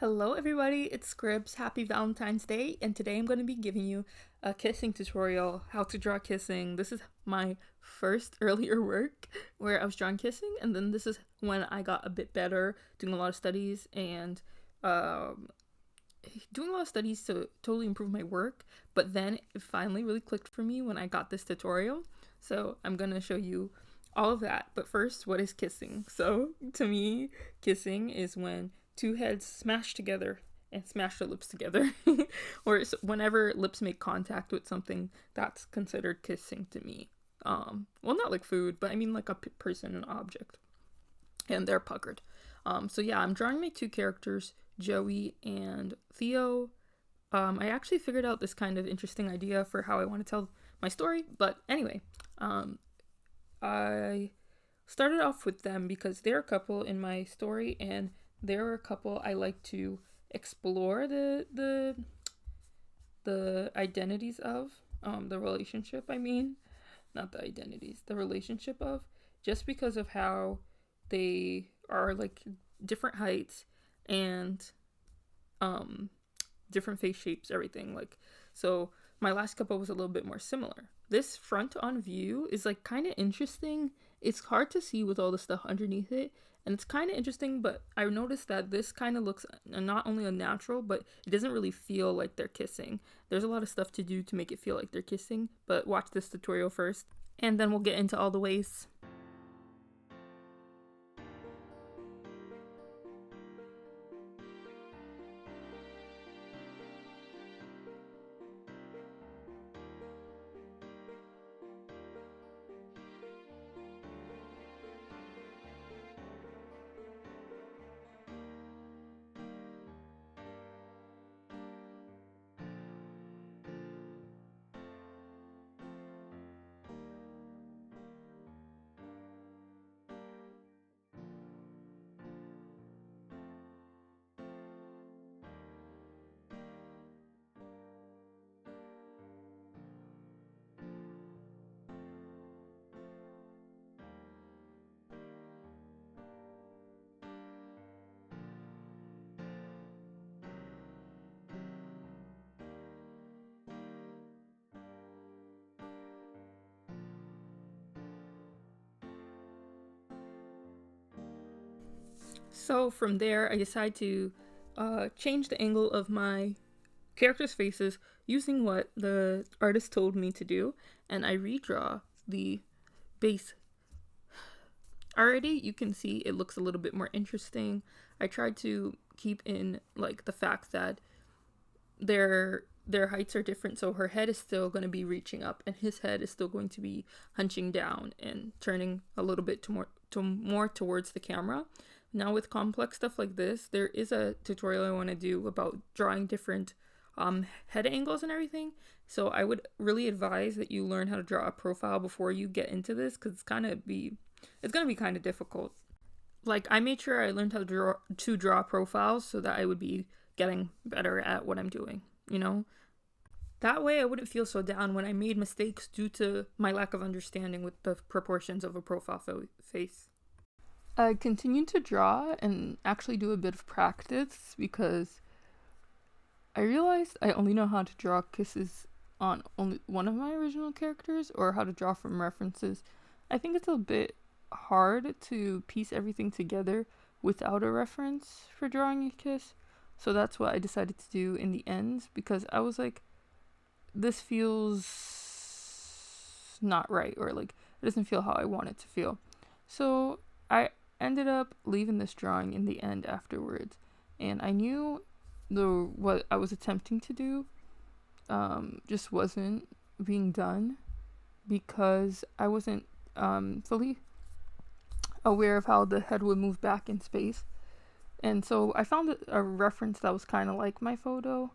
Hello everybody, it's Scribs. Happy Valentine's Day, and today I'm going to be giving you a kissing tutorial, how to draw kissing. This is my first earlier work where I was drawing kissing, and then this is when I got a bit better doing a lot of studies and doing a lot of studies to totally improve my work, but then it finally really clicked for me when I got this tutorial. So I'm going to show you all of that. But first, what is kissing? So to me, kissing is when two heads smash together and smash their lips together, or whenever lips make contact with something, that's considered kissing to me. Well, not like food, but I mean like a person, an object, and they're puckered. So yeah, I'm drawing my two characters, Joey and Theo. I actually figured out this kind of interesting idea for how I want to tell my story, but anyway, I started off with them because they're a couple in my story, and they're a couple I like to explore the identities of, the relationship, I mean, not the identities, the relationship of, just because of how they are like different heights and different face shapes, everything. Like, so my last couple was a little bit more similar. This front on view is like kind of interesting. It's hard to see with all the stuff underneath it, and it's kind of interesting, but I noticed that this kind of looks not only unnatural, but it doesn't really feel like they're kissing. There's a lot of stuff to do to make it feel like they're kissing, but watch this tutorial first, and then we'll get into all the ways. So from there, I decided to change the angle of my characters' faces using what the artist told me to do, and I redraw the base. Already, you can see it looks a little bit more interesting. I tried to keep in like the fact that their heights are different, so her head is still going to be reaching up, and his head is still going to be hunching down and turning a little bit more towards the camera. Now with complex stuff like this, there is a tutorial I want to do about drawing different head angles and everything. So I would really advise that you learn how to draw a profile before you get into this, because it's gonna be kind of difficult. Like, I made sure I learned how to draw profiles so that I would be getting better at what I'm doing, you know? That way I wouldn't feel so down when I made mistakes due to my lack of understanding with the proportions of a profile face. I continued to draw and actually do a bit of practice because I realized I only know how to draw kisses on only one of my original characters, or how to draw from references. I think it's a bit hard to piece everything together without a reference for drawing a kiss. So that's what I decided to do in the end, because I was like, this feels not right, or like it doesn't feel how I want it to feel. So I ended up leaving this drawing in the end afterwards, and I knew what I was attempting to do just wasn't being done because I wasn't fully aware of how the head would move back in space. And so I found a reference that was kind of like my photo.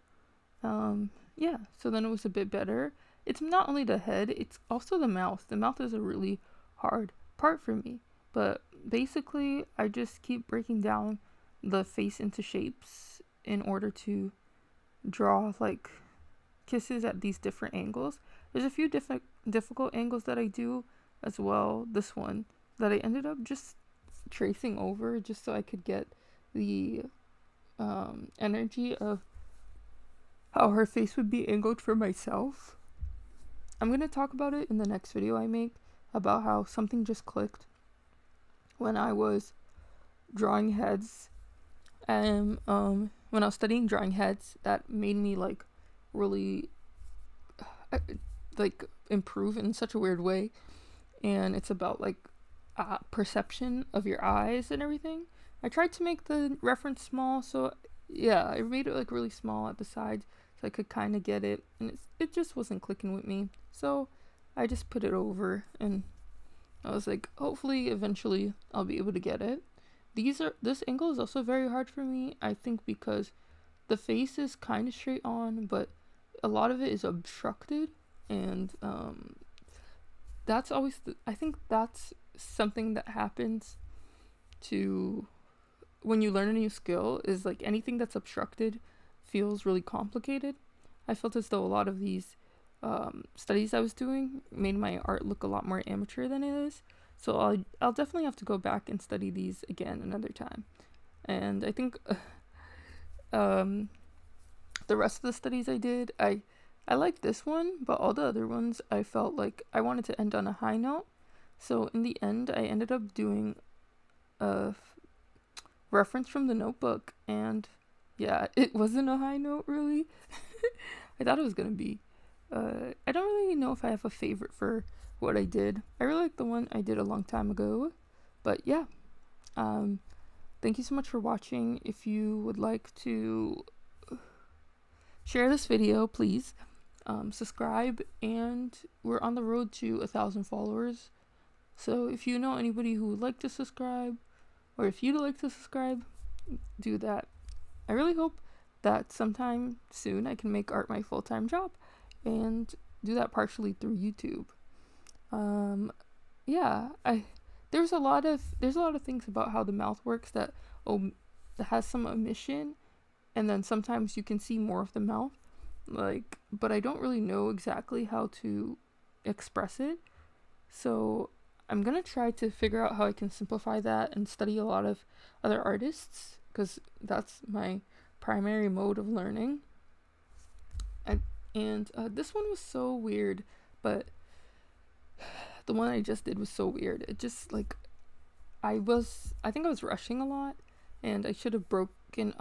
Yeah, so then it was a bit better. It's not only the head, it's also the mouth. The mouth is a really hard part for me. But basically, I just keep breaking down the face into shapes in order to draw like kisses at these different angles. There's a few difficult angles that I do as well. This one that I ended up just tracing over just so I could get the energy of how her face would be angled for myself. I'm going to talk about it in the next video I make, about how something just clicked when I was drawing heads. And when I was studying drawing heads, that made me like really like improve in such a weird way. And it's about like perception of your eyes and everything. I tried to make the reference small, so yeah, I made it like really small at the sides so I could kind of get it, and it just wasn't clicking with me, so I just put it over, and I was like, hopefully eventually I'll be able to get it. This angle is also very hard for me, I think, because the face is kind of straight on, but a lot of it is obstructed, and that's always I think that's something that happens to when you learn a new skill, is like anything that's obstructed feels really complicated. I felt as though a lot of these studies I was doing made my art look a lot more amateur than it is. So I'll definitely have to go back and study these again another time. And I think the rest of the studies I did, I liked this one, but all the other ones I felt like I wanted to end on a high note. So in the end, I ended up doing a reference from the notebook, and yeah, it wasn't a high note really. I thought it was gonna be. I don't really know if I have a favorite for what I did. I really like the one I did a long time ago, but yeah. Thank you so much for watching. If you would like to share this video, please subscribe, and we're on the road to 1,000 followers. So if you know anybody who would like to subscribe, or if you'd like to subscribe, do that. I really hope that sometime soon I can make art my full-time job and do that partially through YouTube. Yeah, there's a lot of things about how the mouth works that has some omission, and then sometimes you can see more of the mouth, like, but I don't really know exactly how to express it. So I'm gonna try to figure out how I can simplify that and study a lot of other artists, because that's my primary mode of learning. And this one was so weird, but the one I just did was so weird. It just like I think I was rushing a lot, and I should have broken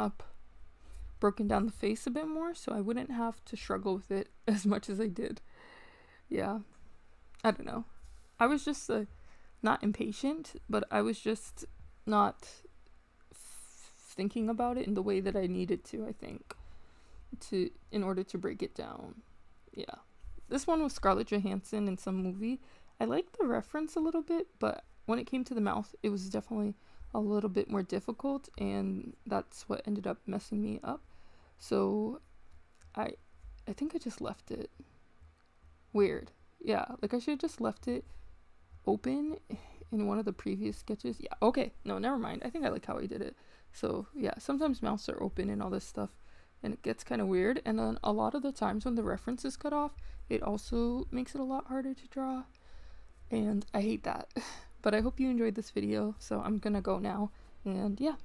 down the face a bit more so I wouldn't have to struggle with it as much as I did. Yeah, I don't know. I was just not impatient, but I was just not thinking about it in the way that I needed to, I think, in order to break it down. Yeah. This one was Scarlett Johansson in some movie. I liked the reference a little bit, but when it came to the mouth, it was definitely a little bit more difficult, and that's what ended up messing me up. So I think I just left it weird. Yeah, like I should have just left it open in one of the previous sketches. Yeah, okay, no, never mind. I think I like how I did it. So yeah, sometimes mouths are open and all this stuff, and it gets kind of weird. And then a lot of the times when the reference is cut off, it also makes it a lot harder to draw, and I hate that. But I hope you enjoyed this video, so I'm gonna go now, and yeah.